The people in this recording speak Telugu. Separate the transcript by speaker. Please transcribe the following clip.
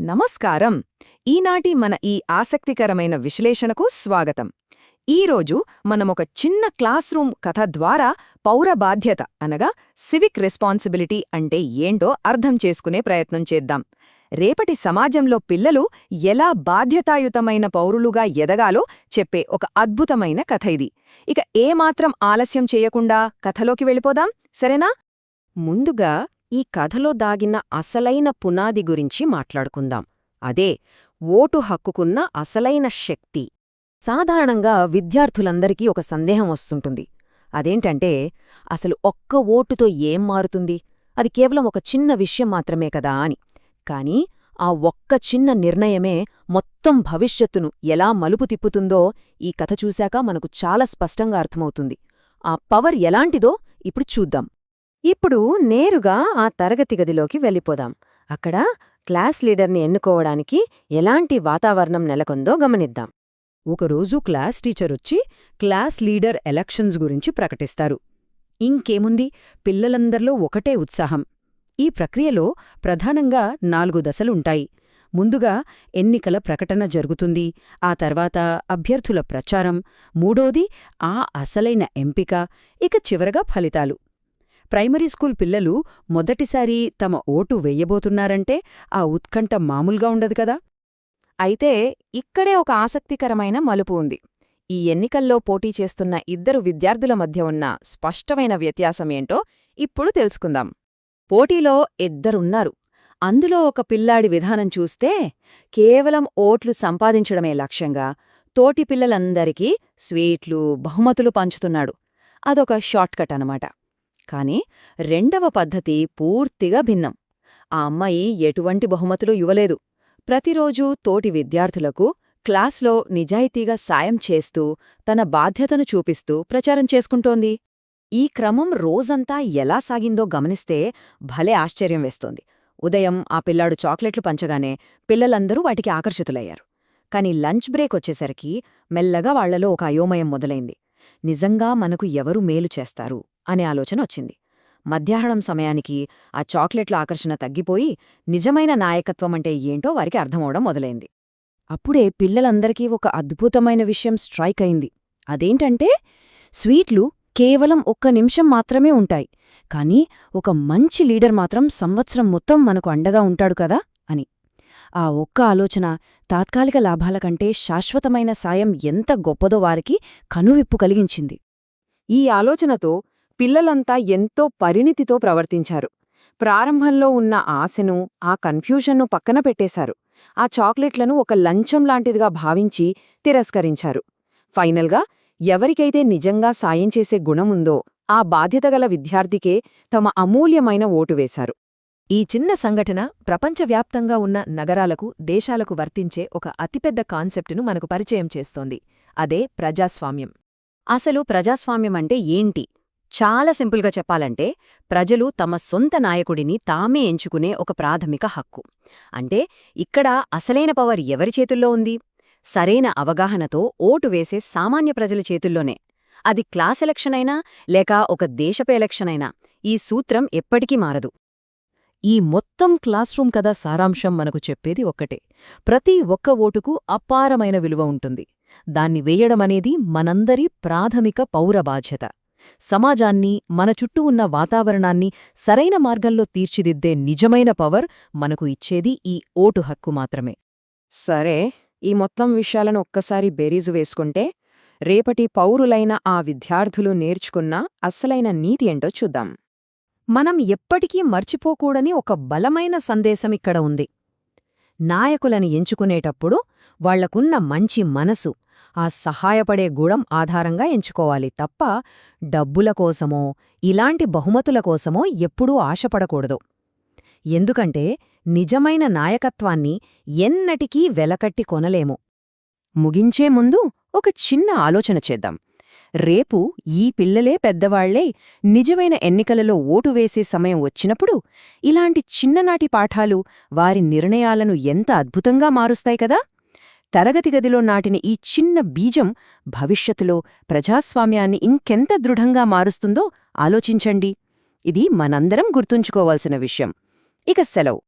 Speaker 1: నమస్కారం. ఈనాటి మన ఈ ఆసక్తికరమైన విశ్లేషణకు స్వాగతం. ఈరోజు మనమొక చిన్న క్లాస్ రూమ్ కథ ద్వారా పౌర బాధ్యత అనగా సివిక్ రెస్పాన్సిబిలిటీ అంటే ఏంటో అర్థం చేసుకునే ప్రయత్నం చేద్దాం. రేపటి సమాజంలో పిల్లలు ఎలా బాధ్యతాయుతమైన పౌరులుగా ఎదగాలో చెప్పే ఒక అద్భుతమైన కథ ఇది. ఇక ఏమాత్రం ఆలస్యం చేయకుండా కథలోకి వెళ్ళిపోదాం, సరేనా? ముందుగా ఈ కథలో దాగిన అసలైన పునాది గురించి మాట్లాడుకుందాం. అదే ఓటు హక్కుకున్న అసలైన శక్తి. సాధారణంగా విద్యార్థులందరికీ ఒక సందేహం వస్తుంటుంది. అదేంటంటే, అసలు ఒక్క ఓటుతో ఏం మారుతుంది? అది కేవలం ఒక చిన్న విషయం మాత్రమే కదా అని. కాని ఆ ఒక్క చిన్న నిర్ణయమే మొత్తం భవిష్యత్తును ఎలా మలుపు తిప్పుతుందో ఈ కథ చూశాక మనకు చాలా స్పష్టంగా అర్థమవుతుంది. ఆ పవర్ ఎలాంటిదో ఇప్పుడు చూద్దాం. ఇప్పుడు నేరుగా ఆ తరగతి గదిలోకి వెళ్ళిపోదాం. అక్కడ క్లాస్ లీడర్ని ఎన్నుకోవడానికి ఎలాంటి వాతావరణం నెలకొందో గమనిద్దాం. ఒకరోజు క్లాస్ టీచరొచ్చి క్లాస్ లీడర్ ఎలక్షన్స్ గురించి ప్రకటిస్తారు. ఇంకేముంది, పిల్లలందర్లో ఒకటే ఉత్సాహం. ఈ ప్రక్రియలో ప్రధానంగా 4 దశలుంటాయి. ముందుగా ఎన్నికల ప్రకటన జరుగుతుంది. ఆ తర్వాత అభ్యర్థుల ప్రచారం, మూడోది ఆ అసలైన ఎంపిక, ఇక చివరగా ఫలితాలు. ప్రైమరీ స్కూల్ పిల్లలు మొదటిసారి తమ ఓటు వెయ్యబోతున్నారంటే ఆ ఉత్కంఠ మామూలుగా ఉండదు కదా. అయితే ఇక్కడే ఒక ఆసక్తికరమైన మలుపు ఉంది. ఈ ఎన్నికల్లో పోటీ చేస్తున్న ఇద్దరు విద్యార్థుల మధ్య ఉన్న స్పష్టమైన వ్యత్యాసమేంటో ఇప్పుడు తెలుసుకుందాం. పోటీలో ఇద్దరున్నారు. అందులో ఒక పిల్లాడి విధానం చూస్తే కేవలం ఓట్లు సంపాదించడమే లక్ష్యంగా తోటి పిల్లలందరికీ స్వీట్లు, బహుమతులు పంచుతున్నాడు. అదొక షార్ట్కట్ అనమాట. కాని రెండవ పద్ధతి పూర్తిగా భిన్నం. ఆ అమ్మాయి ఎటువంటి బహుమతులు ఇవ్వలేదు. ప్రతిరోజూ తోటి విద్యార్థులకు క్లాస్లో నిజాయితీగా సాయం చేస్తూ, తన బాధ్యతను చూపిస్తూ ప్రచారం చేసుకుంటోంది. ఈ క్రమం రోజంతా ఎలా సాగిందో గమనిస్తే భలే ఆశ్చర్యం వేస్తోంది. ఉదయం ఆ పిల్లాడు చాక్లెట్లు పంచగానే పిల్లలందరూ వాటికి ఆకర్షితులయ్యారు. కాని లంచ్ బ్రేక్ వచ్చేసరికి మెల్లగా వాళ్లలో ఒక అయోమయం మొదలైంది. నిజంగా మనకు ఎవరు మేలు చేస్తారు అనే ఆలోచన వచ్చింది. మధ్యాహ్నం సమయానికి ఆ చాక్లెట్ల ఆకర్షణ తగ్గిపోయి నిజమైన నాయకత్వమంటే ఏంటో వారికి అర్థమవడం మొదలైంది. అప్పుడే పిల్లలందరికీ ఒక అద్భుతమైన విషయం స్ట్రైక్ అయింది. అదేంటంటే, స్వీట్లు కేవలం 1 నిమిషం మాత్రమే ఉంటాయి, కానీ ఒక మంచి లీడర్ మాత్రం సంవత్సరం మొత్తం మనకు అండగా ఉంటాడు కదా అని. ఆ ఒక్క ఆలోచన తాత్కాలిక లాభాల కంటే శాశ్వతమైన సాయం ఎంత గొప్పదో వారికి కనువిప్పు కలిగించింది. ఈ ఆలోచనతో పిల్లలంతా ఎంతో పరిణితితో ప్రవర్తించారు. ప్రారంభంలో ఉన్న ఆశను, ఆ కన్ఫ్యూజన్ను పక్కన పెట్టేశారు. ఆ చాక్లెట్లను ఒక లంచం లాంటిదిగా భావించి తిరస్కరించారు. ఫైనల్గా ఎవరికైతే నిజంగా సాయం చేసే గుణముందో ఆ బాధ్యతగల విద్యార్థికే తమ అమూల్యమైన ఓటు వేశారు. ఈ చిన్న సంఘటన ప్రపంచవ్యాప్తంగా ఉన్న నగరాలకు, దేశాలకు వర్తించే ఒక అతిపెద్ద కాన్సెప్టును మనకు పరిచయం చేస్తోంది. అదే ప్రజాస్వామ్యం. అసలు ప్రజాస్వామ్యమంటే ఏంటి? చాలా సింపుల్గా చెప్పాలంటే, ప్రజలు తమ సొంత నాయకుడిని తామే ఎంచుకునే ఒక ప్రాథమిక హక్కు. అంటే ఇక్కడ అసలైన పవర్ ఎవరి చేతుల్లో ఉంది? సరైన అవగాహనతో ఓటు వేసే సామాన్య ప్రజల చేతుల్లోనే. అది క్లాస్ ఎలక్షనైనా లేక ఒక దేశపు ఎలక్షనైనా ఈ సూత్రం ఎప్పటికీ మారదు. ఈ మొత్తం క్లాస్ రూమ్ కథ సారాంశం మనకు చెప్పేది ఒక్కటే: ప్రతి ఒక్క ఓటుకు అపారమైన విలువ ఉంటుంది. దాన్ని వేయడమనేది మనందరి ప్రాథమిక పౌర బాధ్యత. సమాజాన్ని, మన చుట్టూ ఉన్న వాతావరణాన్ని సరైన మార్గంలో తీర్చిదిద్దే నిజమైన పవర్ మనకు ఇచ్చేది ఈ ఓటు హక్కు మాత్రమే. సరే, ఈ మొత్తం విషయాలను ఒక్కసారి బేరీజు వేసుకుంటే రేపటి పౌరులైన ఆ విద్యార్థులు నేర్చుకున్న అసలైన నీతి ఏంటో చూద్దాం. మనం ఎప్పటికీ మర్చిపోకూడని ఒక బలమైన సందేశం ఇక్కడ ఉంది. నాయకులని ఎంచుకునేటప్పుడు వాళ్లకున్న మంచి మనసు, ఆ సహాయపడే గుణం ఆధారంగా ఎంచుకోవాలి తప్ప డబ్బుల కోసమో, ఇలాంటి బహుమతుల కోసమో ఎప్పుడూ ఆశపడకూడదు. ఎందుకంటే నిజమైన నాయకత్వాన్ని ఎన్నటికీ వెలకట్టి కొనలేము. ముగించే ముందు ఒక చిన్న ఆలోచన చేద్దాం. రేపు ఈ పిల్లలే పెద్దవాళ్లే నిజమైన ఎన్నికలలో ఓటు వేసే సమయం వచ్చినప్పుడు ఇలాంటి చిన్ననాటి పాఠాలు వారి నిర్ణయాలను ఎంత అద్భుతంగా మారుస్తాయి కదా. తరగతి గదిలో నాటిన ఈ చిన్న బీజం భవిష్యత్తులో ప్రజాస్వామ్యాన్ని ఇంకెంత దృఢంగా మారుస్తుందో ఆలోచించండి. ఇది మనందరం గుర్తుంచుకోవాల్సిన విషయం. ఇక సెలవు.